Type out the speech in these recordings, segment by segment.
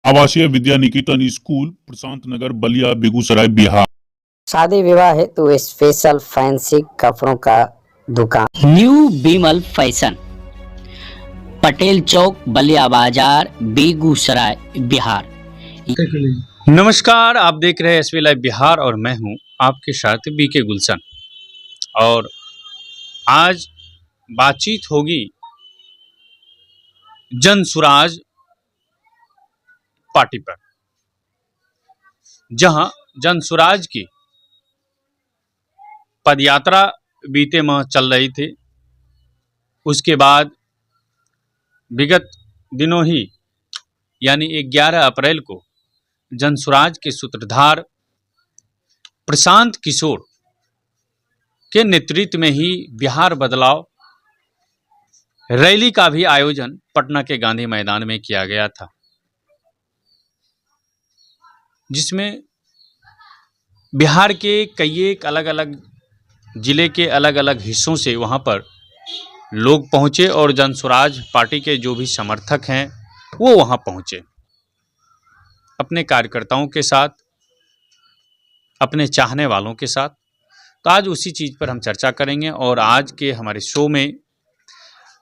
आवासीय विद्या निकेतन स्कूल प्रशांत नगर बलिया बेगूसराय बिहार। शादी विवाह हेतु स्पेशल फैंसी कपड़ों का दुकान न्यू बिमल फैशन, पटेल चौक, बलिया बाजार, बेगूसराय बिहार। नमस्कार, आप देख रहे हैं एसवी लाइव बिहार और मैं हूं आपके साथ बीके गुलशन। और आज बातचीत होगी जन सुराज पार्टी पर, जहां जन सुराज की पदयात्रा बीते माह चल रही थी। उसके बाद विगत दिनों ही यानी 11 अप्रैल को जन सुराज के सूत्रधार प्रशांत किशोर के नेतृत्व में ही बिहार बदलाव रैली का भी आयोजन पटना के गांधी मैदान में किया गया था, जिसमें बिहार के कई एक अलग अलग जिले के अलग अलग हिस्सों से वहां पर लोग पहुंचे और जन सुराज पार्टी के जो भी समर्थक हैं वो वहां पहुंचे अपने कार्यकर्ताओं के साथ, अपने चाहने वालों के साथ। तो आज उसी चीज़ पर हम चर्चा करेंगे और आज के हमारे शो में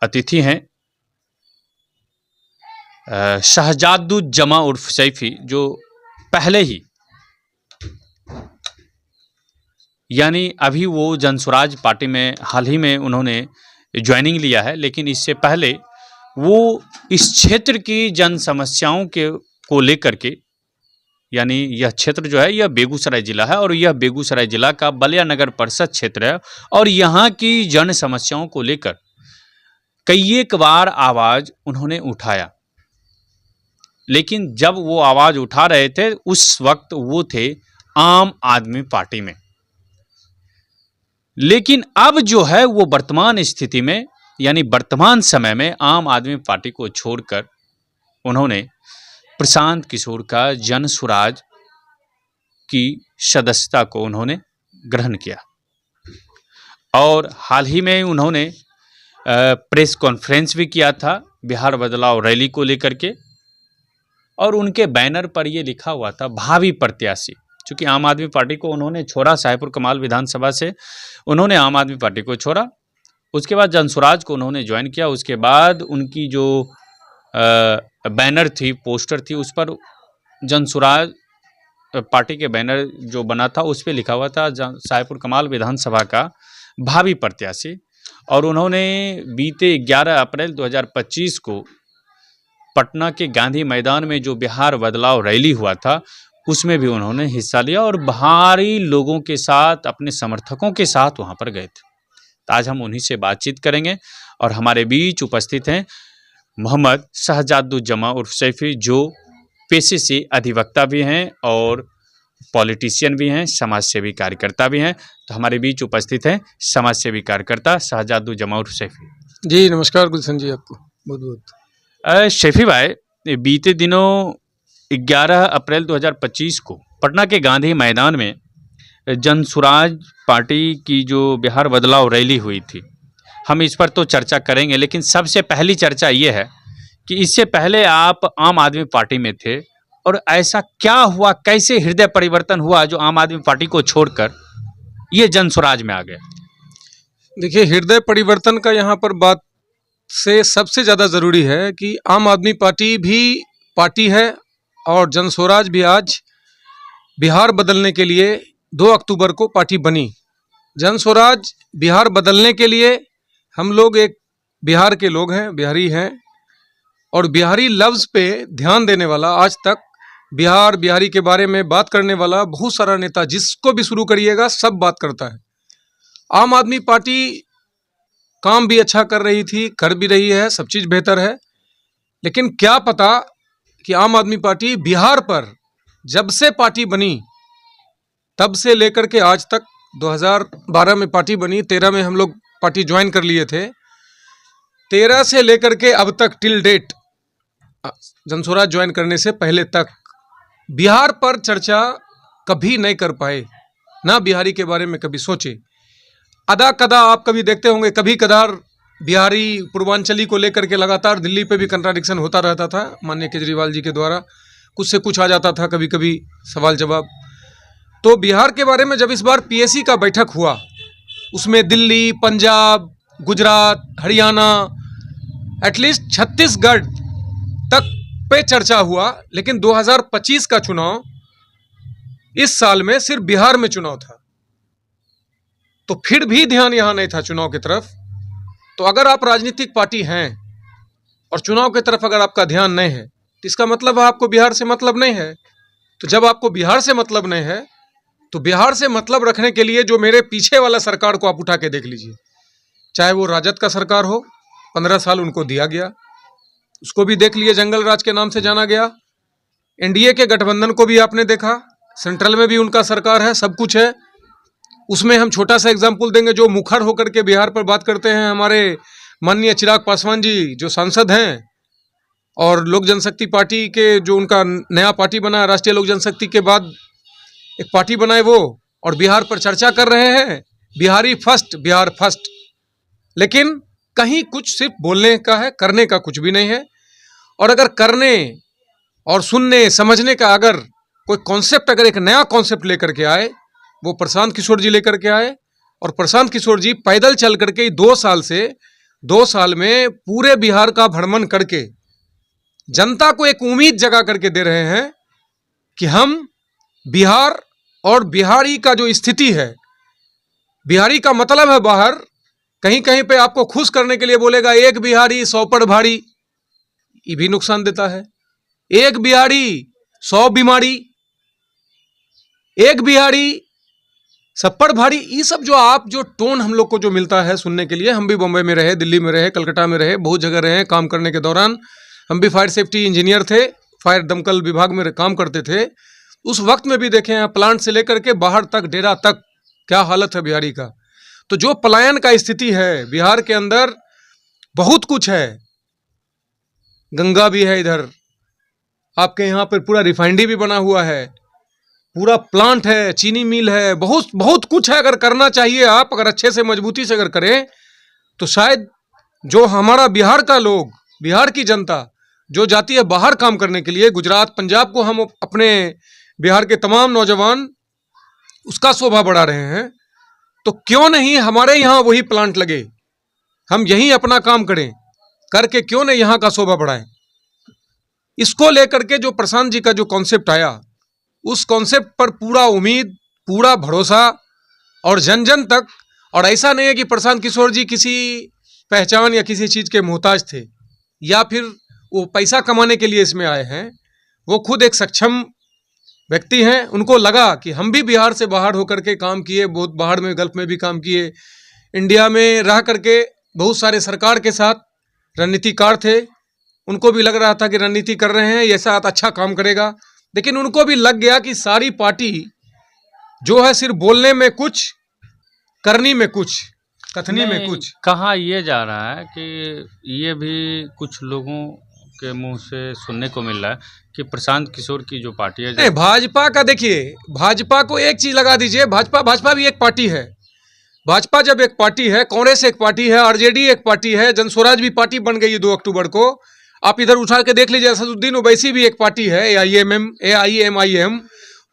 अतिथि हैं शहजादुज्जमा उर्फ सैफी, जो पहले ही यानी अभी वो जन सुराज पार्टी में हाल ही में उन्होंने ज्वाइनिंग लिया है, लेकिन इससे पहले वो इस क्षेत्र की जन समस्याओं को लेकर के, यानी यह क्षेत्र जो है यह बेगूसराय जिला है और यह बेगूसराय जिला का बलिया नगर परिषद क्षेत्र है और यहाँ की जन समस्याओं को लेकर कई एक बार आवाज़ उन्होंने उठाया। लेकिन जब वो आवाज़ उठा रहे थे उस वक्त वो थे आम आदमी पार्टी में, लेकिन अब जो है वो वर्तमान स्थिति में यानी वर्तमान समय में आम आदमी पार्टी को छोड़कर उन्होंने प्रशांत किशोर का जन सुराज की सदस्यता को उन्होंने ग्रहण किया। और हाल ही में उन्होंने प्रेस कॉन्फ्रेंस भी किया था बिहार बदलाव रैली को लेकर के, और उनके बैनर पर ये लिखा हुआ था भावी प्रत्याशी। चूँकि आम आदमी पार्टी को उन्होंने छोड़ा, साहेबपुर कमाल विधानसभा से उन्होंने आम आदमी पार्टी को छोड़ा, उसके बाद जन सुराज को उन्होंने ज्वाइन किया। उसके बाद उनकी जो बैनर थी, पोस्टर थी, उस पर जन सुराज पार्टी के बैनर जो बना था उस पर लिखा हुआ था साहेबपुर कमाल विधानसभा का भावी प्रत्याशी। और उन्होंने बीते 11 अप्रैल 2025 को पटना के गांधी मैदान में जो बिहार बदलाव रैली हुआ था उसमें भी उन्होंने हिस्सा लिया और भारी लोगों के साथ, अपने समर्थकों के साथ वहां पर गए थे। तो आज हम उन्हीं से बातचीत करेंगे और हमारे बीच उपस्थित हैं मोहम्मद शहजादुज्जमा उर्फ सैफी, जो पेशे से अधिवक्ता भी हैं और पॉलिटिशियन भी हैं, समाजसेवी कार्यकर्ता भी हैं। तो हमारे बीच उपस्थित हैं समाजसेवी कार्यकर्ता शहजादुज्जमा उर्फ सैफी। जी नमस्कार गुलशन जी, आपको बहुत बहुत। सैफी भाई, बीते दिनों 11 अप्रैल 2025 को पटना के गांधी मैदान में जन सुराज पार्टी की जो बिहार बदलाव रैली हुई थी, हम इस पर तो चर्चा करेंगे, लेकिन सबसे पहली चर्चा ये है कि इससे पहले आप आम आदमी पार्टी में थे और ऐसा क्या हुआ, कैसे हृदय परिवर्तन हुआ जो आम आदमी पार्टी को छोड़कर ये जन सुराज में आ गया? देखिए, हृदय परिवर्तन का यहाँ पर बात से सबसे ज़्यादा ज़रूरी है कि आम आदमी पार्टी भी पार्टी है और जन स्वराज भी आज बिहार बदलने के लिए 2 अक्टूबर को पार्टी बनी। जन स्वराज बिहार बदलने के लिए हम लोग एक बिहार के लोग हैं, बिहारी हैं, और बिहारी लफ्ज़ पे ध्यान देने वाला, आज तक बिहार बिहारी के बारे में बात करने वाला बहुत सारा नेता, जिसको भी शुरू करिएगा सब बात करता है। आम आदमी पार्टी काम भी अच्छा कर रही थी, कर भी रही है, सब चीज़ बेहतर है, लेकिन क्या पता कि आम आदमी पार्टी बिहार पर जब से पार्टी बनी तब से लेकर के आज तक, 2012 में पार्टी बनी, 13 में हम लोग पार्टी ज्वाइन कर लिए थे, 13 से लेकर के अब तक टिल डेट, जन स्वराज ज्वाइन करने से पहले तक बिहार पर चर्चा कभी नहीं कर पाए, ना बिहारी के बारे में कभी सोचे। अदा कदा आप कभी देखते होंगे, कभी कदार बिहारी पूर्वांचली को लेकर के लगातार दिल्ली पे भी कंट्राडिक्शन होता रहता था माननीय केजरीवाल जी के द्वारा। कुछ से कुछ आ जाता था, कभी कभी सवाल जवाब। तो बिहार के बारे में जब इस बार पीएसी का बैठक हुआ, उसमें दिल्ली, पंजाब, गुजरात, हरियाणा, एटलीस्ट छत्तीसगढ़ तक पे चर्चा हुआ, लेकिन 2025 का चुनाव इस साल में सिर्फ बिहार में चुनाव था, तो फिर भी ध्यान यहां नहीं था चुनाव की तरफ। तो अगर आप राजनीतिक पार्टी हैं और चुनाव की तरफ अगर आपका ध्यान नहीं है, तो इसका मतलब है आपको बिहार से मतलब नहीं है। तो जब आपको बिहार से मतलब नहीं है, तो बिहार से मतलब रखने के लिए जो मेरे पीछे वाला सरकार को आप उठा के देख लीजिए, चाहे वो राजद का सरकार हो, 15 साल उनको दिया गया, उसको भी देख लिए, जंगल राज के नाम से जाना गया। एनडीए के गठबंधन को भी आपने देखा, सेंट्रल में भी उनका सरकार है, सब कुछ है। उसमें हम छोटा सा एग्जाम्पल देंगे, जो मुखर होकर के बिहार पर बात करते हैं हमारे माननीय चिराग पासवान जी, जो सांसद हैं, और लोक जनशक्ति पार्टी के जो उनका नया पार्टी बना, राष्ट्रीय लोक जनशक्ति के बाद एक पार्टी बनाए वो, और बिहार पर चर्चा कर रहे हैं, बिहारी फर्स्ट, बिहार फर्स्ट। लेकिन कहीं कुछ सिर्फ बोलने का है, करने का कुछ भी नहीं है। और अगर करने और सुनने समझने का अगर कोई कॉन्सेप्ट, अगर एक नया कॉन्सेप्ट लेकर के आए, वो प्रशांत किशोर जी लेकर के आए। और प्रशांत किशोर जी पैदल चल करके 2 साल में पूरे बिहार का भ्रमण करके जनता को एक उम्मीद जगा करके दे रहे हैं कि हम बिहार और बिहारी का जो स्थिति है, बिहारी का मतलब है बाहर, कहीं कहीं पे आपको खुश करने के लिए बोलेगा एक बिहारी 100 पर भारी, ये भी नुकसान देता है। एक बिहारी 100 बीमारी, एक बिहारी सब पर भारी, ये सब जो टोन हम लोग को जो मिलता है सुनने के लिए, हम भी बम्बई में रहे, दिल्ली में रहे, कलकत्ता में रहे, बहुत जगह रहे काम करने के दौरान। हम भी फायर सेफ्टी इंजीनियर थे, फायर दमकल विभाग में काम करते थे। उस वक्त में भी देखे हैं प्लांट से लेकर के बाहर तक, डेरा तक, क्या हालत है बिहारी का। तो जो पलायन का स्थिति है बिहार के अंदर, बहुत कुछ है, गंगा भी है इधर, आपके यहाँ पर पूरा रिफाइनरी भी बना हुआ है, पूरा प्लांट है, चीनी मिल है, बहुत बहुत कुछ है। अगर करना चाहिए, आप अगर अच्छे से मजबूती से अगर करें, तो शायद जो हमारा बिहार का लोग, बिहार की जनता जो जाती है बाहर काम करने के लिए, गुजरात, पंजाब को हम अपने बिहार के तमाम नौजवान उसका शोभा बढ़ा रहे हैं, तो क्यों नहीं हमारे यहाँ वही प्लांट लगे, हम यहीं अपना काम करें, करके क्यों नहीं यहाँ का शोभा बढ़ाएं। इसको लेकर के जो प्रशांत जी का जो कॉन्सेप्ट आया, उस कॉन्सेप्ट पर पूरा उम्मीद, पूरा भरोसा, और जन जन तक। और ऐसा नहीं है कि प्रशांत किशोर जी किसी पहचान या किसी चीज़ के मोहताज थे, या फिर वो पैसा कमाने के लिए इसमें आए हैं। वो खुद एक सक्षम व्यक्ति हैं, उनको लगा कि हम भी बिहार से बाहर होकर के काम किए, बहुत बाहर में, गल्फ में भी काम किए, इंडिया में रह करके बहुत सारे सरकार के साथ रणनीतिकार थे, उनको भी लग रहा था कि रणनीति कर रहे हैं, ये साथ अच्छा काम करेगा। लेकिन उनको भी लग गया कि सारी पार्टी जो है सिर्फ बोलने में कुछ, करनी में कुछ, कथनी में कुछ। कहा यह जा रहा है कि ये भी कुछ लोगों के मुंह से सुनने को मिल रहा है कि प्रशांत किशोर की जो पार्टी है, नहीं, भाजपा का देखिए, भाजपा को एक चीज लगा दीजिए, भाजपा भी एक पार्टी है। भाजपा जब एक पार्टी है, कांग्रेस एक पार्टी है, आरजेडी एक पार्टी है, जनस्वराज भी पार्टी बन गई है 2 अक्टूबर को। आप इधर उठा के देख लीजिए, असदुद्दीन ओवैसी भी एक पार्टी है, AIMIM,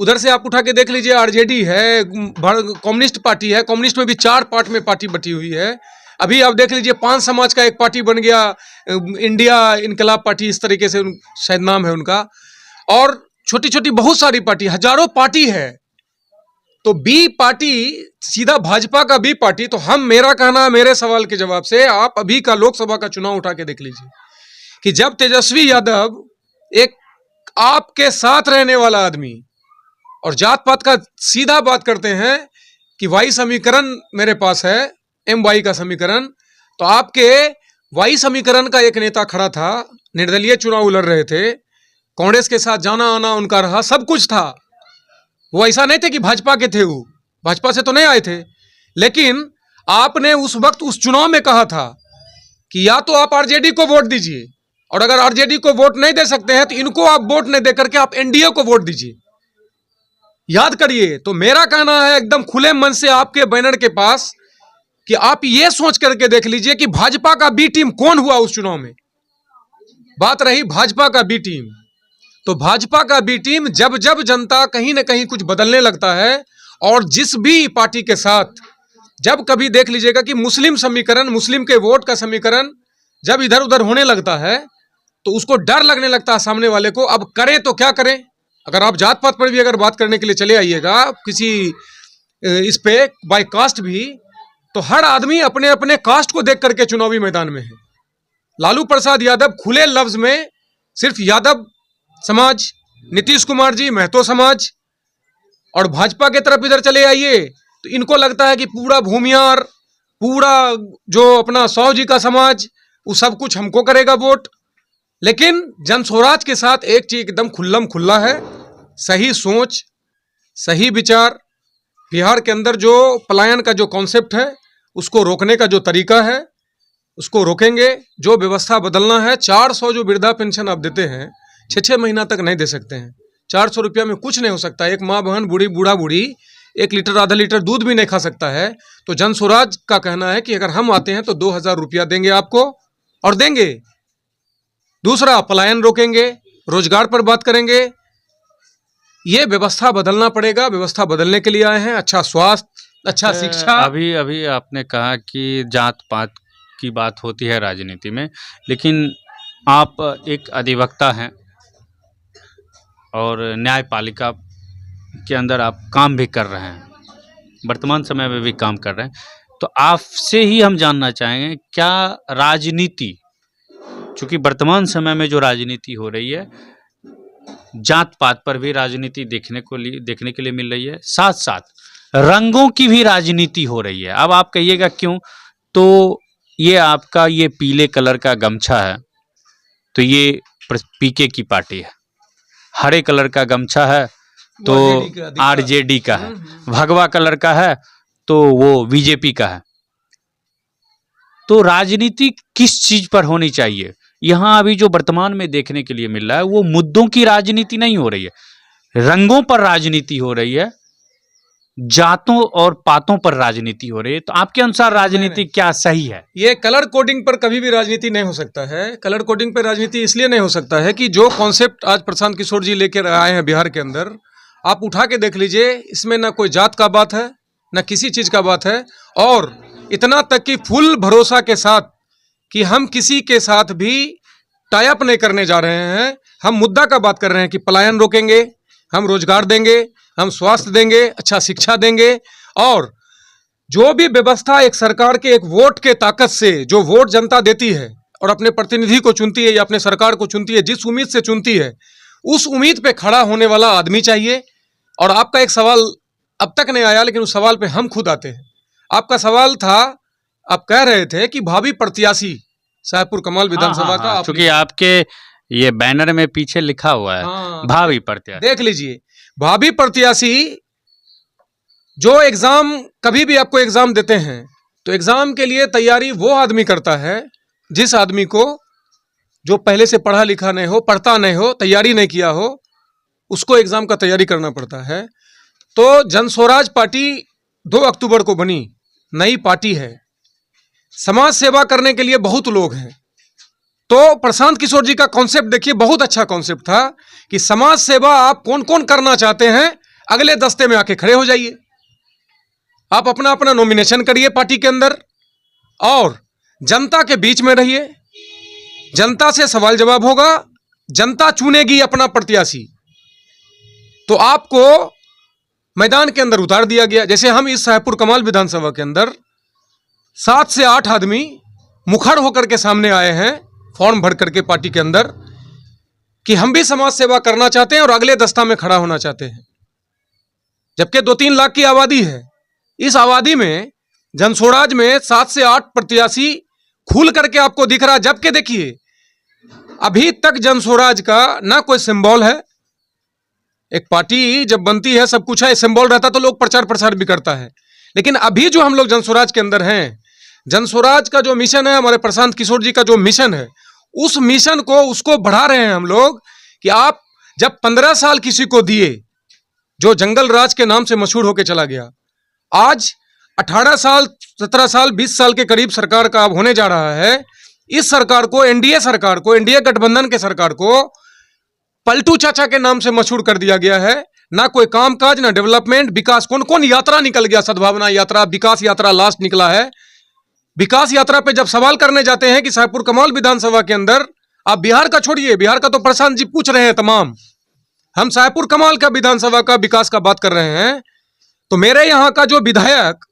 उधर से आप उठा के देख लीजिए, आरजेडी है, कम्युनिस्ट पार्टी है, कम्युनिस्ट में भी 4 पार्ट में पार्टी बटी हुई है। अभी आप देख लीजिए 5 समाज का एक पार्टी बन गया, इंडिया इनकलाब पार्टी, इस तरीके से शायद नाम है उनका, और छोटी छोटी बहुत सारी पार्टी, हजारों पार्टी है। तो बी पार्टी सीधा भाजपा का बी पार्टी। तो हम, मेरा कहना, मेरे सवाल के जवाब से आप अभी का लोकसभा का चुनाव उठा के देख लीजिए कि जब तेजस्वी यादव, एक आपके साथ रहने वाला आदमी, और जात पात का सीधा बात करते हैं कि वाई समीकरण मेरे पास है, MY का समीकरण, तो आपके वाई समीकरण का एक नेता खड़ा था, निर्दलीय चुनाव लड़ रहे थे, कांग्रेस के साथ जाना आना उनका रहा, सब कुछ था। वो ऐसा नहीं थे कि भाजपा के थे, वो भाजपा से तो नहीं आए थे, लेकिन आपने उस वक्त उस चुनाव में कहा था कि या तो आप आरजेडी को वोट दीजिए, और अगर आरजेडी को वोट नहीं दे सकते हैं तो इनको आप वोट नहीं देकर के आप एनडीए को वोट दीजिए। याद करिए। तो मेरा कहना है एकदम खुले मन से आपके बैनर के पास कि आप ये सोच करके देख लीजिए कि भाजपा का बी टीम कौन हुआ उस चुनाव में। बात रही भाजपा का बी टीम, तो भाजपा का बी टीम जब जब जनता कहीं ना कहीं कुछ बदलने लगता है और जिस भी पार्टी के साथ जब कभी देख लीजिएगा कि मुस्लिम समीकरण, मुस्लिम के वोट का समीकरण जब इधर उधर होने लगता है तो उसको डर लगने लगता है सामने वाले को। अब करें तो क्या करें? अगर आप जात पात पर भी अगर बात करने के लिए चले आइएगा किसी इस पे बाय कास्ट भी, तो हर आदमी अपने अपने कास्ट को देख करके चुनावी मैदान में है। लालू प्रसाद यादव खुले लफ्ज में सिर्फ यादव समाज, नीतीश कुमार जी महतो समाज, और भाजपा की तरफ इधर चले आइए तो इनको लगता है कि पूरा भूमियार, पूरा जो अपना सौ जी का समाज, वो सब कुछ हमको करेगा वोट। लेकिन जन स्वराज के साथ एक चीज एकदम खुल्लम खुल्ला है, सही सोच, सही विचार। बिहार के अंदर जो पलायन का जो कॉन्सेप्ट है उसको रोकने का जो तरीका है उसको रोकेंगे। जो व्यवस्था बदलना है, 400 जो वृद्धा पेंशन आप देते हैं 6-6 महीना तक नहीं दे सकते हैं। 400 रुपया में कुछ नहीं हो सकता। एक माँ बहन, बूढ़ी बूढ़ा बूढ़ी 1 लीटर आधा लीटर दूध भी नहीं खा सकता है। तो जन स्वराज का कहना है कि अगर हम आते हैं तो 2000 रुपया देंगे आपको और देंगे। दूसरा, पलायन रोकेंगे, रोजगार पर बात करेंगे। ये व्यवस्था बदलना पड़ेगा, व्यवस्था बदलने के लिए आए हैं। अच्छा स्वास्थ्य, अच्छा शिक्षा। अभी आपने कहा कि जात पात की बात होती है राजनीति में, लेकिन आप एक अधिवक्ता हैं और न्यायपालिका के अंदर आप काम भी कर रहे हैं, वर्तमान समय में भी काम कर रहे हैं। तो आपसे ही हम जानना चाहेंगे, क्या राजनीति, चूँकि वर्तमान समय में जो राजनीति हो रही है, जात पात पर भी राजनीति देखने के लिए मिल रही है, साथ साथ रंगों की भी राजनीति हो रही है। अब आप कहिएगा क्यों? तो ये आपका ये पीले कलर का गमछा है तो ये पीके की पार्टी है, हरे कलर का गमछा है तो आरजेडी का है, भगवा कलर का है तो वो बीजेपी का है। तो राजनीति किस चीज पर होनी चाहिए? यहाँ अभी जो वर्तमान में देखने के लिए मिल रहा है वो मुद्दों की राजनीति नहीं हो रही है, रंगों पर राजनीति हो रही है, जातों और पातों पर राजनीति हो रही है। तो आपके अनुसार राजनीति क्या सही है? ये कलर कोडिंग पर कभी भी राजनीति नहीं हो सकता है। कलर कोडिंग पर राजनीति इसलिए नहीं हो सकता है कि जो कॉन्सेप्ट आज प्रशांत किशोर जी लेकर आए हैं बिहार के अंदर, आप उठा के देख लीजिए, इसमें ना कोई जात का बात है, ना किसी चीज का बात है। और इतना तक कि फुल भरोसा के साथ कि हम किसी के साथ भी टाई अप नहीं करने जा रहे हैं। हम मुद्दा का बात कर रहे हैं कि पलायन रोकेंगे, हम रोजगार देंगे, हम स्वास्थ्य देंगे, अच्छा शिक्षा देंगे। और जो भी व्यवस्था एक सरकार के एक वोट के ताकत से, जो वोट जनता देती है और अपने प्रतिनिधि को चुनती है या अपने सरकार को चुनती है, जिस उम्मीद से चुनती है, उस उम्मीद पे खड़ा होने वाला आदमी चाहिए। और आपका एक सवाल अब तक नहीं आया, लेकिन उस सवाल पे हम खुद आते हैं। आपका सवाल था, आप कह रहे थे कि भावी प्रत्याशी साहेबपुर कमाल विधानसभा का, क्योंकि आपके ये बैनर में पीछे लिखा हुआ है भावी प्रत्याशी। देख लीजिए, भावी प्रत्याशी जो एग्जाम, कभी भी आपको एग्जाम देते हैं तो एग्जाम के लिए तैयारी वो आदमी करता है जिस आदमी को, जो पहले से पढ़ा लिखा नहीं हो, पढ़ता नहीं हो, तैयारी नहीं किया हो, उसको एग्जाम का तैयारी करना पड़ता है। तो जन स्वराज पार्टी 2 अक्टूबर को बनी, नई पार्टी है। समाज सेवा करने के लिए बहुत लोग हैं। तो प्रशांत किशोर जी का कॉन्सेप्ट देखिए, बहुत अच्छा कॉन्सेप्ट था कि समाज सेवा आप कौन कौन करना चाहते हैं, अगले दस्ते में आके खड़े हो जाइए। आप अपना अपना नॉमिनेशन करिए पार्टी के अंदर और जनता के बीच में रहिए। जनता से सवाल जवाब होगा, जनता चुनेगी अपना प्रत्याशी। तो आपको मैदान के अंदर उतार दिया गया। जैसे हम इस साहेबपुर कमाल विधानसभा के अंदर 7 से 8 आदमी मुखर होकर के सामने आए हैं, फॉर्म भर करके पार्टी के अंदर, कि हम भी समाज सेवा करना चाहते हैं और अगले दस्ता में खड़ा होना चाहते हैं। जबकि 2-3 लाख की आबादी है। इस आबादी में जन स्वराज में 7 से 8 प्रत्याशी खुल करके आपको दिख रहा है। जबकि देखिए, अभी तक जन स्वराज का ना कोई सिंबल है। एक पार्टी जब बनती है, सब कुछ है, सिंबल रहता तो लोग प्रचार प्रसार भी करता है। लेकिन अभी जो हम लोग जन स्वराज के अंदर हैं, जन स्वराज का जो मिशन है, हमारे प्रशांत किशोर जी का जो मिशन है, उस मिशन को, उसको बढ़ा रहे हैं हम लोग। कि आप जब 15 साल किसी को दिए, जो जंगल राज के नाम से मशहूर होकर चला गया, आज 18 साल, 17 साल, 20 साल के करीब सरकार का अब होने जा रहा है। इस सरकार को, एनडीए सरकार को, एनडीए गठबंधन के सरकार को पलटू चाचा के नाम से मशहूर कर दिया गया है। ना कोई कामकाज, ना डेवलपमेंट, विकास। कौन कौन यात्रा निकल गया, सद्भावना यात्रा, विकास यात्रा लास्ट निकला है। विकास यात्रा पे जब सवाल करने जाते हैं कि साहेबपुर कमाल विधानसभा के अंदर, आप बिहार का छोड़िए, बिहार का तो प्रशांत जी पूछ रहे हैं तमाम, हम साहेबपुर कमाल का विधानसभा का विकास का बात कर रहे हैं। तो मेरे यहाँ का जो विधायक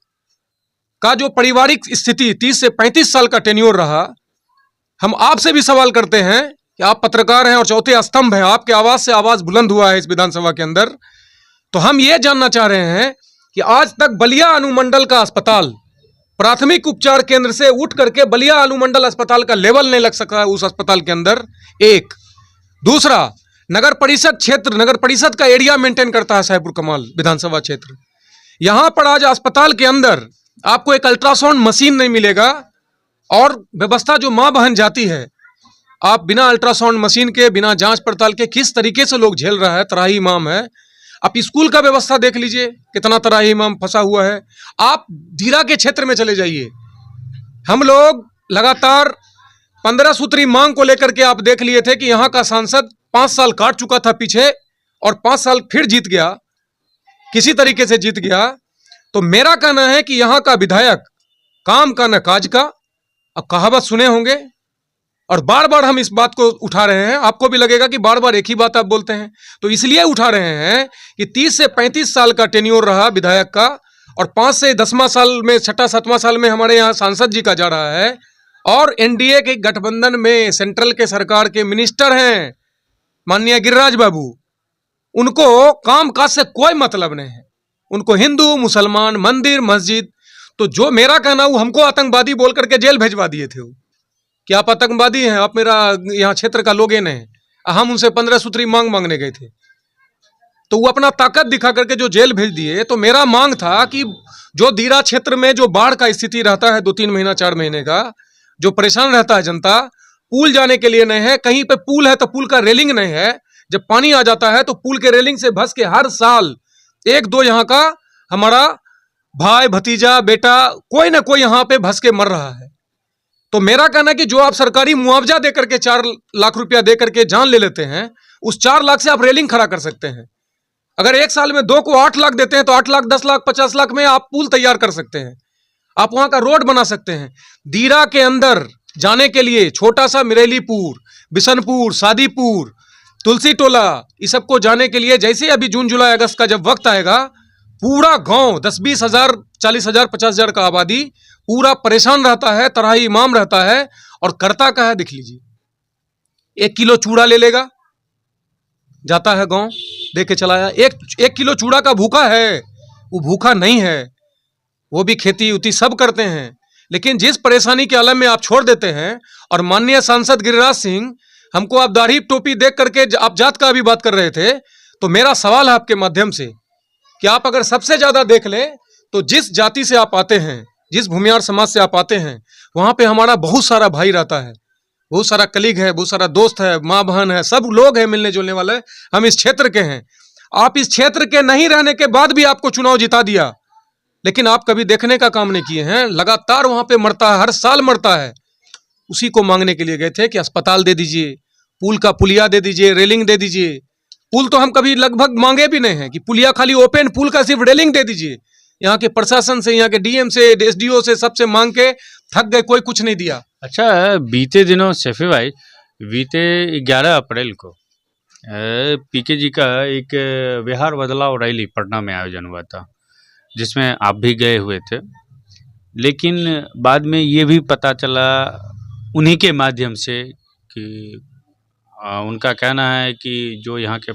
का जो पारिवारिक स्थिति 30 से 35 साल का टेन्योर रहा, हम आपसे भी सवाल करते हैं कि आप पत्रकार हैं और चौथे स्तंभ हैं, आपके आवाज से आवाज बुलंद हुआ है इस विधानसभा के अंदर। तो हम ये जानना चाह रहे हैं कि आज तक बलिया अनुमंडल का अस्पताल प्राथमिक उपचार केंद्र से उठ करके बलिया अनुमंडल अस्पताल का लेवल नहीं लग सका है उस अस्पताल के अंदर, एक। दूसरा, नगर परिषद क्षेत्र, नगर परिषद का एरिया मेंटेन करता है साहेबपुर कमाल विधानसभा क्षेत्र। यहां पर आज अस्पताल के अंदर आपको एक अल्ट्रासाउंड मशीन नहीं मिलेगा, और व्यवस्था जो मां बहन जाती है, आप बिना अल्ट्रासाउंड मशीन के, बिना जांच पड़ताल के किस तरीके से लोग झेल रहा है, तराही इमाम है। आप स्कूल का व्यवस्था देख लीजिए, कितना तराही इमाम फंसा हुआ है। आप धीरा के क्षेत्र में चले जाइए, हम लोग लगातार 15 सूत्री मांग को लेकर के आप देख लिए थे कि यहाँ का सांसद 5 साल काट चुका था पीछे, और 5 साल फिर जीत गया, किसी तरीके से जीत गया। तो मेरा कहना है कि यहाँ का विधायक काम का न काज का, अब कहावत सुने होंगे, और बार बार हम इस बात को उठा रहे हैं। आपको भी लगेगा कि बार बार एक ही बात आप बोलते हैं, तो इसलिए उठा रहे हैं कि 30 से 35 साल का टेन्योर रहा विधायक का, और 5 से 10वां साल में, 6वां 7वां साल में हमारे यहाँ सांसद जी का जा रहा है, और एनडीए के गठबंधन में सेंट्रल के सरकार के मिनिस्टर हैं माननीय गिरिराज बाबू। उनको काम काज से कोई मतलब नहीं है, उनको हिंदू मुसलमान, मंदिर मस्जिद। तो जो मेरा कहना, वो हमको आतंकवादी बोल करके जेल भेजवा दिए थे वो, कि आप आतंकवादी हैं, आप मेरा यहाँ क्षेत्र का लोग हैं। हम उनसे 15 सूत्री मांग मांगने गए थे, तो वो अपना ताकत दिखा करके जो जेल भेज दिए। तो मेरा मांग था कि जो दीरा क्षेत्र में जो बाढ़ का स्थिति रहता है 2-3 महीना 4 महीने का, जो परेशान रहता है जनता, पुल जाने के लिए नहीं है, कहीं पे पुल है तो पुल का रेलिंग नहीं है। जब पानी आ जाता है तो पुल के रेलिंग से धंस के हर साल 1-2 यहाँ का हमारा भाई, भतीजा, बेटा, कोई ना कोई यहाँ पे धंस के मर रहा है। तो मेरा कहना है कि जो आप सरकारी मुआवजा देकर के 4 लाख रुपया देकर के जान ले लेते हैं, उस 4 लाख से आप रेलिंग खड़ा कर सकते हैं। अगर एक साल में 2 को 8 लाख देते हैं तो 8 लाख, 10 लाख, 50 लाख में आप पुल तैयार कर सकते हैं, आप वहां का रोड बना सकते हैं। दीरा के अंदर जाने के लिए छोटा सा मिरेलीपुर, बिशनपुर, सादीपुर, तुलसी टोला, इस सबको जाने के लिए जैसे अभी जून जुलाई अगस्त का जब वक्त आएगा, पूरा गांव 10-20 हजार, 40 हजार, 50 हजार का आबादी पूरा परेशान रहता है, तराही इमाम रहता है। और करता क्या है देख लीजिए, 1 किलो चूड़ा ले लेगा, जाता है गांव, दे के चलाया। 1 किलो चूड़ा का भूखा है, वो भूखा नहीं है, वो भी खेती उती सब करते हैं। लेकिन जिस परेशानी के आलम में आप छोड़ देते हैं, और माननीय सांसद गिरिराज सिंह, हमको आप दाढ़ी टोपी देख करके आप जात का भी बात कर रहे थे, तो मेरा सवाल है आपके माध्यम से कि आप अगर सबसे ज्यादा देख ले तो जिस जाति से आप आते हैं, जिस भूमियार समाज से आप आते हैं, वहां पे हमारा बहुत सारा भाई रहता है, बहुत सारा कलीग है, बहुत सारा दोस्त है, माँ बहन है, सब लोग हैं मिलने जुलने वाले। हम इस क्षेत्र के हैं, आप इस क्षेत्र के नहीं रहने के बाद भी आपको चुनाव जिता दिया, लेकिन आप कभी देखने का काम नहीं किए हैं। लगातार वहां पे मरता है, हर साल मरता है। उसी को मांगने के लिए गए थे कि अस्पताल दे दीजिए, पुल का पुलिया दे दीजिए, रेलिंग दे दीजिए। पुल तो हम कभी लगभग मांगे भी नहीं है कि पुलिया खाली ओपन, पुल का सिर्फ रेलिंग दे दीजिए। यहाँ के प्रशासन से, यहाँ के डीएम से, एसडीओ से, सबसे मांग के थक गए, कोई कुछ नहीं दिया। अच्छा, बीते दिनों सैफी भाई, बीते 11 अप्रैल को पीके जी का एक बिहार बदलाव रैली पटना में आयोजन हुआ था, जिसमें आप भी गए हुए थे। लेकिन बाद में ये भी पता चला उन्हीं के माध्यम से कि उनका कहना है कि जो यहाँ के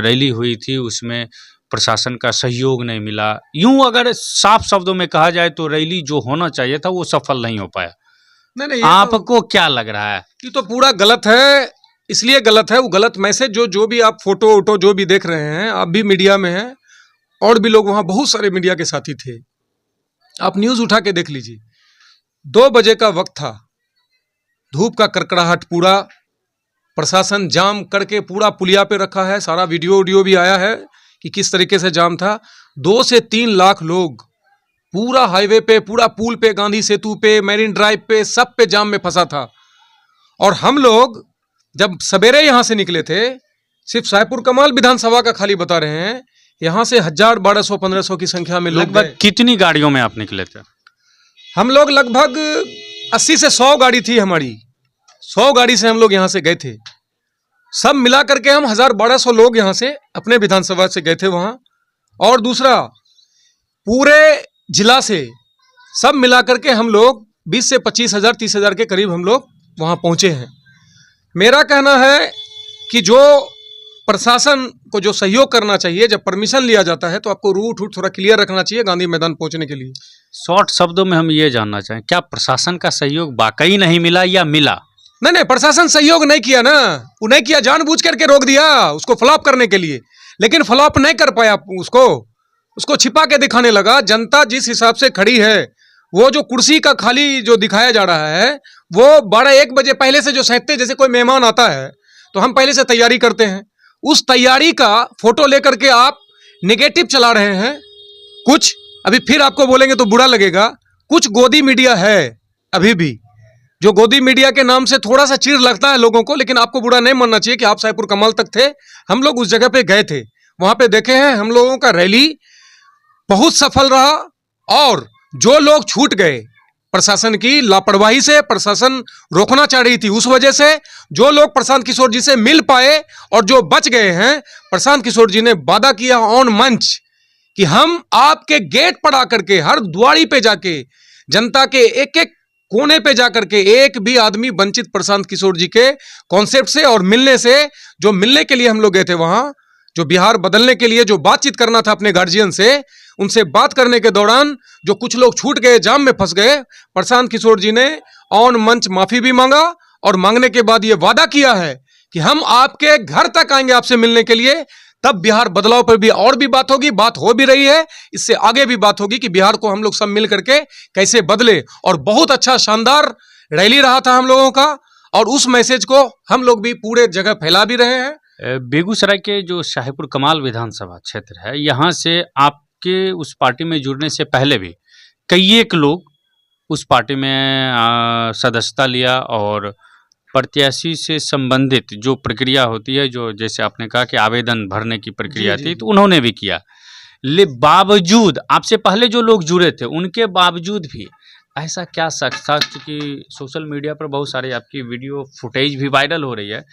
रैली हुई थी उसमें प्रशासन का सहयोग नहीं मिला। यूं अगर साफ शब्दों में कहा जाए तो रैली जो होना चाहिए था वो सफल नहीं हो पाया। नहीं, आपको क्या लग रहा है? ये तो पूरा गलत है। इसलिए गलत है, वो गलत मैसेज जो भी आप फोटो वोटो जो भी देख रहे हैं, आप भी मीडिया में हैं और भी लोग वहाँ बहुत सारे मीडिया के साथी थे, आप न्यूज़ उठा के देख लीजिए। 2 बजे का वक्त था, धूप का कड़कड़ाहट, पूरा प्रशासन जाम करके पूरा पुलिया पे रखा है। सारा वीडियो भी आया है कि किस तरीके से जाम था। 2 से 3 लाख लोग पूरा हाईवे पे, पूरा पुल पे, गांधी सेतु पे, मैरीन ड्राइव पे, सब पे जाम में फंसा था। और हम लोग जब सवेरे यहाँ से निकले थे, सिर्फ साहेबपुर कमाल विधानसभा का खाली बता रहे हैं, यहाँ से 1000, 1200, 1500 की संख्या में लोग लगभग कितनी गाड़ियों में आप निकले थे? हम लोग लगभग 80 से 100 गाड़ी थी हमारी, 100 गाड़ी से हम लोग यहाँ से गए थे। सब मिला करके हम 1000-1200 लोग यहाँ से अपने विधानसभा से गए थे वहाँ। और दूसरा, पूरे जिला से सब मिला करके हम लोग 20 से 25,000, 30,000 के करीब हम लोग वहाँ पहुँचे हैं। मेरा कहना है कि जो प्रशासन को जो सहयोग करना चाहिए, जब परमिशन लिया जाता है तो आपको रूट थोड़ा क्लियर रखना चाहिए गांधी मैदान पहुंचने के लिए। शॉर्ट शब्दों में हम ये जानना चाहें, क्या प्रशासन का सहयोग वाकई नहीं मिला या मिला? नहीं, प्रशासन सहयोग नहीं किया ना, वो नहीं किया, जानबूझ करके रोक दिया उसको फ्लॉप करने के लिए, लेकिन फ्लॉप नहीं कर पाया, उसको छिपा के दिखाने लगा। जनता जिस हिसाब से खड़ी है, वो जो कुर्सी का खाली जो दिखाया जा रहा है, वो 12-1 बजे पहले से जो सहते, जैसे कोई मेहमान आता है तो हम पहले से तैयारी करते हैं, उस तैयारी का फोटो लेकर के आप नेगेटिव चला रहे हैं। कुछ अभी फिर आपको बोलेंगे तो बुरा लगेगा, कुछ गोदी मीडिया है अभी भी, जो गोदी मीडिया के नाम से थोड़ा सा चिढ़ लगता है लोगों को, लेकिन आपको बुरा नहीं मानना चाहिए कि आप साहेबपुर कमाल तक थे। हम लोग उस जगह पे गए थे, वहां पे देखे हैं, हम लोगों का रैली बहुत सफल रहा। और जो लोग छूट गए प्रशासन की लापरवाही से, प्रशासन रोकना चाह रही थी, उस वजह से जो लोग प्रशांत किशोर जी से मिल पाए और जो बच गए हैं, प्रशांत किशोर जी ने वादा किया ऑन मंच कि हम आपके गेट पर आकर के, हर द्वारी पे जाके, जनता के एक एक कोने पे जाकर के, एक भी आदमी वंचित प्रशांत किशोर जी के कॉन्सेप्ट से और मिलने से, जो मिलने के लिए हम लोग गए थे वहां, जो बिहार बदलने के लिए जो बातचीत करना था अपने गार्जियन से, उनसे बात करने के दौरान जो कुछ लोग छूट गए, जाम में फंस गए, प्रशांत किशोर जी ने ऑन मंच माफी भी मांगा और मांगने के बाद ये वादा किया है कि हम आपके घर तक आएंगे आपसे मिलने के लिए। तब बिहार बदलाव पर भी और भी बात होगी, बात हो भी रही है, इससे आगे भी बात होगी कि बिहार को हम लोग सब मिल करके कैसे बदले। और बहुत अच्छा शानदार रैली रहा था हम लोगों का, और उस मैसेज को हम लोग भी पूरे जगह फैला भी रहे हैं। बेगूसराय के जो शाहीपुर कमाल विधानसभा क्षेत्र है, यहाँ से आपके उस पार्टी में जुड़ने से पहले भी कई एक लोग उस पार्टी में सदस्यता लिया और प्रत्याशी से संबंधित जो प्रक्रिया होती है, जो जैसे आपने कहा कि आवेदन भरने की प्रक्रिया थी, तो उन्होंने भी किया। बावजूद आपसे पहले जो लोग जुड़े थे, उनके बावजूद भी ऐसा क्या शक था, क्योंकि सोशल मीडिया पर बहुत सारे आपकी वीडियो फुटेज भी वायरल हो रही है,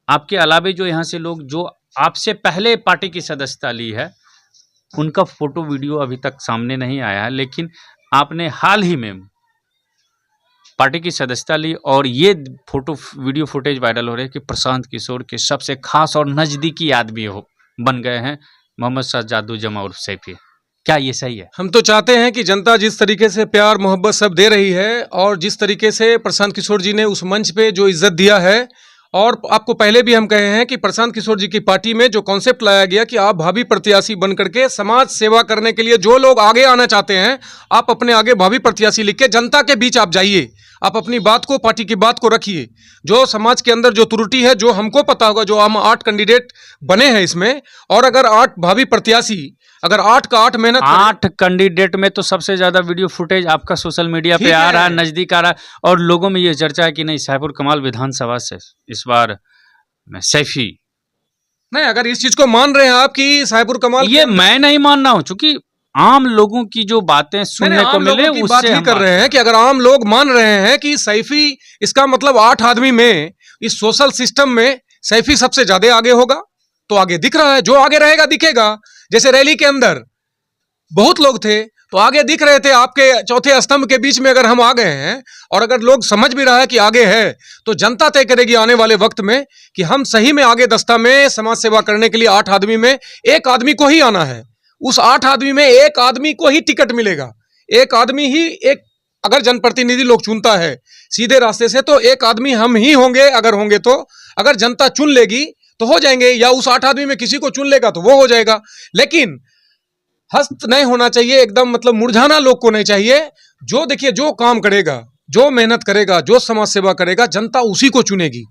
आपके अलावे जो यहाँ से लोग जो आपसे पहले पार्टी की सदस्यता ली है, उनका फोटो वीडियो अभी तक सामने नहीं आया है, लेकिन आपने हाल ही में पार्टी की सदस्यता ली और ये फोटो वीडियो फुटेज वायरल हो रहे हैं कि प्रशांत किशोर के सबसे खास और नज़दीकी आदमी बन गए हैं मोहम्मद सज्जादुज्जमा उर्फ सैफी। क्या ये सही है? हम तो चाहते हैं कि जनता जिस तरीके से प्यार मोहब्बत सब दे रही है, और जिस तरीके से प्रशांत किशोर जी ने उस मंच पे जो इज्जत दिया है, और आपको पहले भी हम कहे हैं कि प्रशांत किशोर जी की पार्टी में जो कॉन्सेप्ट लाया गया कि आप भावी प्रत्याशी बन करके समाज सेवा करने के लिए जो लोग आगे आना चाहते हैं, आप अपने आगे भावी प्रत्याशी लिख के जनता के बीच आप जाइए, आप अपनी बात को, पार्टी की बात को रखिए। जो समाज के अंदर जो त्रुटि है, जो हमको पता होगा, जो हम 8 कैंडिडेट बने हैं इसमें, और अगर 8 भावी प्रत्याशी, अगर 8 का 8 मेहनत 8 कैंडिडेट में तो सबसे ज्यादा वीडियो फुटेज आपका सोशल मीडिया पे आ रहा है, नजदीक आ रहा है, और लोगों में ये चर्चा है कि नहीं, शाहीपुर कमाल विधानसभा से इस बार सैफी नहीं, अगर इस चीज को मान रहे हैं आप कि शाहीपुर कमाल, ये मैं नहीं मान रहा हूं, चूंकि आम लोगों की जो बातें सुनने को मिले उससे हम कर रहे हैं कि अगर आम लोग मान रहे हैं कि सैफी, इसका मतलब 8 आदमी में इस सोशल सिस्टम में सैफी सबसे ज्यादा आगे होगा, तो आगे दिख रहा है, जो आगे रहेगा दिखेगा। जैसे रैली के अंदर बहुत लोग थे तो आगे दिख रहे थे, आपके चौथे स्तंभ के बीच में अगर हम आ गए हैं, और अगर लोग समझ भी रहा है कि आगे है, तो जनता तय करेगी आने वाले वक्त में कि हम सही में आगे दस्ता में समाज सेवा करने के लिए 8 आदमी में एक आदमी को ही आना है। उस 8 आदमी में एक आदमी को ही टिकट मिलेगा, एक आदमी ही, एक अगर जनप्रतिनिधि लोग चुनता है सीधे रास्ते से, तो एक आदमी हम ही होंगे। अगर होंगे तो, अगर जनता चुन लेगी तो हो जाएंगे, या उस 8 आदमी में किसी को चुन लेगा तो वो हो जाएगा। लेकिन हस्त नहीं होना चाहिए, एकदम मतलब मुरझाना लोग को नहीं चाहिए। जो देखिए, जो काम करेगा, जो मेहनत करेगा, जो समाज सेवा करेगा, जनता उसी को चुनेगी।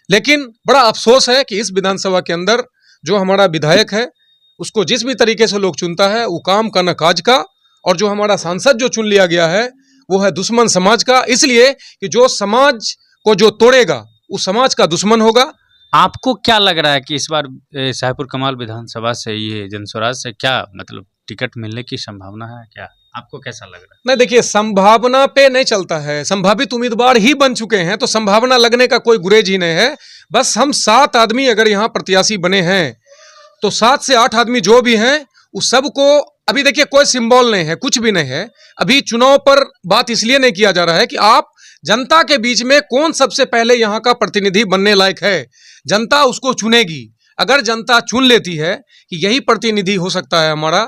लेकिन बड़ा अफसोस है कि इस विधानसभा के अंदर जो हमारा विधायक है, उसको जिस भी तरीके से लोग चुनता है, वो काम का न काज का, और जो हमारा सांसद जो चुन लिया गया है वो है दुश्मन समाज का, इसलिए कि जो समाज को जो तोड़ेगा उस समाज का दुश्मन होगा। आपको क्या लग रहा है कि इस बार शाहपुर कमाल विधानसभा से ये जनस्वराज से क्या मतलब टिकट मिलने की संभावना है क्या? आपको कैसा लग रहा है? नहीं, देखिए, संभावना पे नहीं चलता है, संभावित उम्मीदवार ही बन चुके हैं तो संभावना लगने का कोई गुरेज ही नहीं है। बस हम 7 आदमी अगर यहाँ प्रत्याशी बने हैं तो 7 से 8 आदमी जो भी हैं उस सबको, अभी देखिए कोई सिंबल नहीं है, कुछ भी नहीं है। अभी चुनाव पर बात इसलिए नहीं किया जा रहा है कि आप जनता के बीच में कौन सबसे पहले यहाँ का प्रतिनिधि बनने लायक है, जनता उसको चुनेगी। अगर जनता चुन लेती है कि यही प्रतिनिधि हो सकता है हमारा,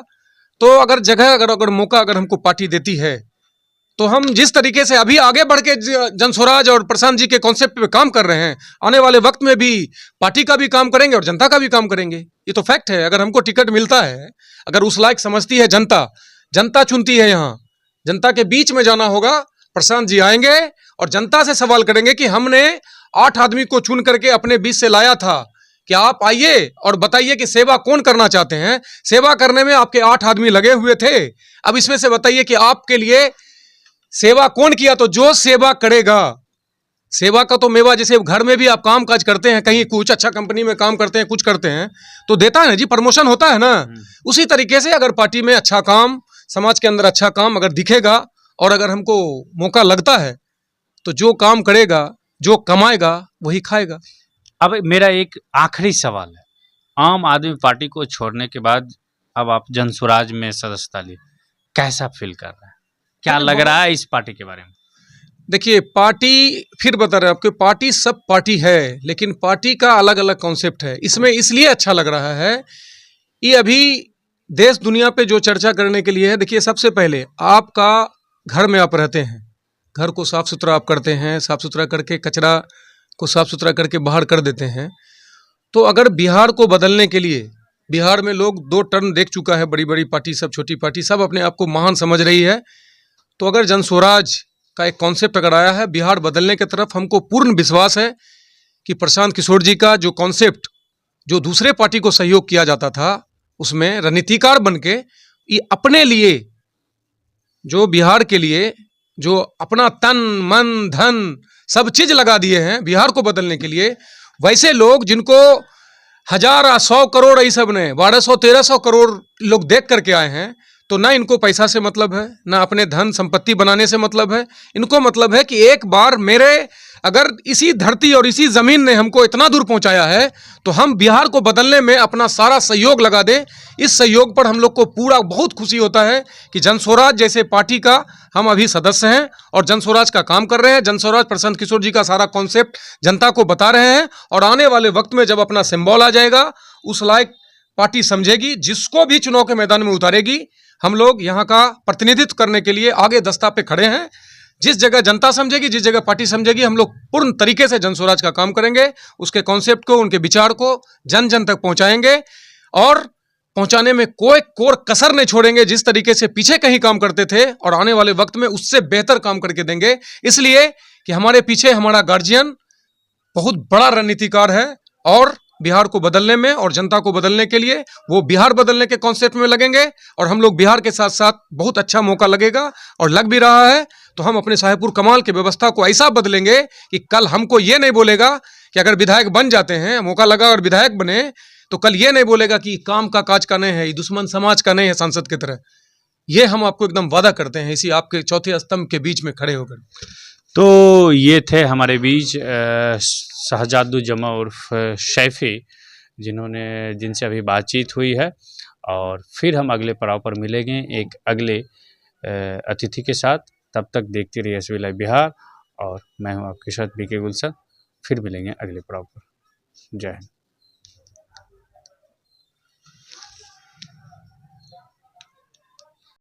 तो अगर जगह अगर मौका अगर हमको पार्टी देती है तो हम जिस तरीके से अभी आगे बढ़ के जनस्वराज और प्रशांत जी के कॉन्सेप्ट पे काम कर रहे हैं, आने वाले वक्त में भी पार्टी का भी काम करेंगे और जनता का भी काम करेंगे। ये तो फैक्ट है। अगर हमको टिकट मिलता है, अगर उस लायक समझती है जनता, जनता चुनती है, यहाँ जनता के बीच में जाना होगा। प्रशांत जी आएंगे और जनता से सवाल करेंगे कि हमने 8 आदमी को चुन करके अपने बीच से लाया था, कि आप आइए और बताइए कि सेवा कौन करना चाहते हैं। सेवा करने में आपके 8 आदमी लगे हुए थे, अब इसमें से बताइए कि आपके लिए सेवा कौन किया। तो जो सेवा करेगा, सेवा का तो मेवा, जैसे घर में भी आप काम काज करते हैं, कहीं कुछ अच्छा कंपनी में काम करते हैं, कुछ करते हैं तो देता है ना जी, प्रमोशन होता है ना। उसी तरीके से अगर पार्टी में अच्छा काम, समाज के अंदर अच्छा काम अगर दिखेगा और अगर हमको मौका लगता है तो जो काम करेगा, जो कमाएगा वही खाएगा। अब मेरा एक आखिरी सवाल है, आम आदमी पार्टी को छोड़ने के बाद अब आप जनस्वराज में सदस्यता लिए, कैसा फील कर रहा है, क्या लग रहा है इस पार्टी के बारे में? देखिए, पार्टी, फिर बता रहे हैं आपको, पार्टी सब पार्टी है लेकिन पार्टी का अलग अलग कॉन्सेप्ट है। इसमें इसलिए अच्छा लग रहा है, ये अभी देश दुनिया पे जो चर्चा करने के लिए है। देखिए, सबसे पहले आपका घर में आप रहते हैं, घर को साफ सुथरा आप करते हैं, साफ सुथरा करके कचरा को साफ सुथरा करके बाहर कर देते हैं। तो अगर बिहार को बदलने के लिए, बिहार में लोग 2 टर्म देख चुका है, बड़ी बड़ी पार्टी सब, छोटी पार्टी सब अपने आप को महान समझ रही है। तो अगर जनस्वराज का एक कॉन्सेप्ट अगर आया है बिहार बदलने की तरफ, हमको पूर्ण विश्वास है कि प्रशांत किशोर जी का जो कॉन्सेप्ट, जो दूसरे पार्टी को सहयोग किया जाता था, उसमें रणनीतिकार बन के ये अपने लिए, जो बिहार के लिए जो अपना तन मन धन सब चीज लगा दिए हैं बिहार को बदलने के लिए, वैसे लोग जिनको 1000 100 करोड़ ये सब ने 1200 1300 करोड़ लोग देख करके आए हैं, तो ना इनको पैसा से मतलब है, ना अपने धन संपत्ति बनाने से मतलब है। इनको मतलब है कि एक बार मेरे, अगर इसी धरती और इसी जमीन ने हमको इतना दूर पहुंचाया है तो हम बिहार को बदलने में अपना सारा सहयोग लगा दें। इस सहयोग पर हम लोग को पूरा बहुत खुशी होता है कि जनस्वराज जैसे पार्टी का हम अभी सदस्य हैं और जनस्वराज का काम कर रहे हैं। जनस्वराज प्रशांत किशोर जी का सारा कॉन्सेप्ट जनता को बता रहे हैं और आने वाले वक्त में जब अपना सिंबल आ जाएगा, उस लायक पार्टी समझेगी, जिसको भी चुनाव के मैदान में उतारेगी। हम लोग यहाँ का प्रतिनिधित्व करने के लिए आगे दस्ता पे खड़े हैं। जिस जगह जनता समझेगी, जिस जगह पार्टी समझेगी, हम लोग पूर्ण तरीके से जनस्वराज का काम करेंगे, उसके कॉन्सेप्ट को, उनके विचार को जन जन तक पहुंचाएंगे और पहुंचाने में कोई कोर कसर नहीं छोड़ेंगे। जिस तरीके से पीछे कहीं काम करते थे और आने वाले वक्त में उससे बेहतर काम करके देंगे, इसलिए कि हमारे पीछे हमारा गार्जियन बहुत बड़ा रणनीतिकार है और बिहार को बदलने में और जनता को बदलने के लिए वो बिहार बदलने के कॉन्सेप्ट में लगेंगे और हम लोग बिहार के साथ साथ बहुत अच्छा मौका लगेगा और लग भी रहा है। तो हम अपने शाहपुर कमाल की व्यवस्था को ऐसा बदलेंगे कि कल हमको ये नहीं बोलेगा कि अगर विधायक बन जाते हैं, मौका लगा और विधायक बने, तो कल ये नहीं बोलेगा कि काम का काज का नहीं है, ये दुश्मन समाज का नहीं है सांसद की तरह। ये हम आपको एकदम वादा करते हैं इसी आपके चौथे स्तंभ के बीच में खड़े होकर। तो ये थे हमारे बीच शहजादुज्जमा उर्फ शैफी, जिनसे अभी बातचीत हुई है और फिर हम अगले पड़ाव पर मिलेंगे एक अगले अतिथि के साथ। तब तक देखते रहिए एसबी लाइव बिहार और मैं हूं आपके साथ बीके गुलशन। फिर मिलेंगे अगले पड़ाव पर। जय हिंद।